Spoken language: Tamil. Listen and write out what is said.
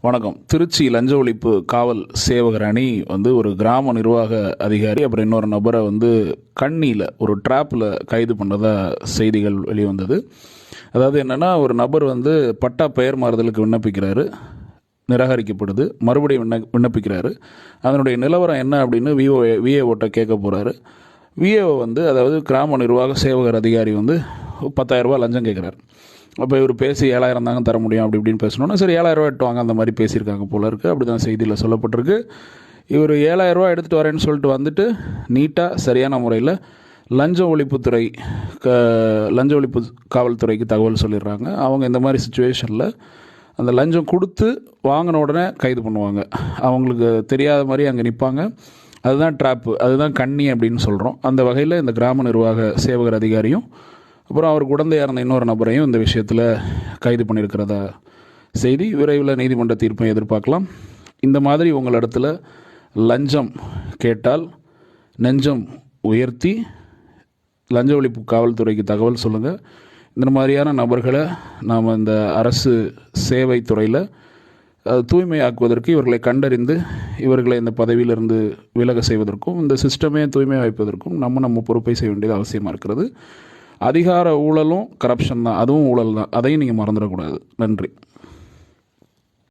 வணக்கம். திருச்சி லஞ்ச ஒழிப்பு காவல் சேவகர் அணி ஒரு கிராம நிர்வாக அதிகாரி அப்புறம் இன்னொரு நபரை கண்ணியில் ஒரு ட்ராப்பில் கைது பண்ணதா செய்திகள் வெளிவந்தது. அதாவது என்னென்னா, ஒரு நபர் பட்டா பெயர் மாறுதலுக்கு விண்ணப்பிக்கிறாரு, நிராகரிக்கப்படுது. மறுபடியும் விண்ணப்பிக்கிறாரு. அதனுடைய நிலவரம் என்ன அப்படின்னு விஏஓட்ட கேட்க போகிறாரு. விஏஓ அதாவது கிராம நிர்வாக சேவகர் அதிகாரி 10,000 ரூபா லஞ்சம் கேட்குறாரு. அப்போ இவர் பேசி 7,000 தாங்க தர முடியும் அப்படி இப்படின்னு பேசணுன்னா, சரி 7,000 ரூபா எடுத்து வாங்க அந்த மாதிரி பேசியிருக்காங்க போல இருக்குது. அப்படி தான் செய்தியில் சொல்லப்பட்டிருக்கு. இவர் 7,000 ரூபா எடுத்துகிட்டு வரேன்னு சொல்லிட்டு நீட்டாக சரியான முறையில் லஞ்ச ஒழிப்புத்துறை லஞ்ச ஒழிப்பு காவல்துறைக்கு தகவல் சொல்லிடுறாங்க. அவங்க இந்த மாதிரி சுச்சுவேஷனில் அந்த லஞ்சம் கொடுத்து வாங்கின உடனே கைது பண்ணுவாங்க. அவங்களுக்கு தெரியாத மாதிரி அங்கே நிற்பாங்க. அதுதான் ட்ராப்பு, அதுதான் கண்ணி அப்படின்னு சொல்கிறோம். அந்த வகையில் இந்த கிராம நிர்வாக சேவகர் அதிகாரியும் அப்புறம் அவருக்கு உடந்தையாக இருந்த இன்னொரு நபரையும் இந்த விஷயத்தில் கைது பண்ணியிருக்கிறதா செய்தி. விரைவில் நீதிமன்ற தீர்ப்பை எதிர்பார்க்கலாம். இந்த மாதிரி உங்களிடத்தில் லஞ்சம் கேட்டால் நெஞ்சம் உயர்த்தி லஞ்ச ஒழிப்பு காவல்துறைக்கு தகவல் சொல்லுங்கள். இந்த மாதிரியான நபர்களை நாம் இந்த அரசு சேவை துறையில் தூய்மையாக்குவதற்கு, இவர்களை கண்டறிந்து இவர்களை இந்த பதவியிலிருந்து விலக செய்வதற்கும், இந்த சிஸ்டமே தூய்மை வைப்பதற்கும் நம்ம பொறுப்பை செய்ய வேண்டியது அவசியமாக இருக்கிறது. அதிகார ஊழலும் கரப்ஷன் தான், அதுவும் ஊழல் தான். அதையும் நீங்கள் மறந்துடக்கூடாது. நன்றி.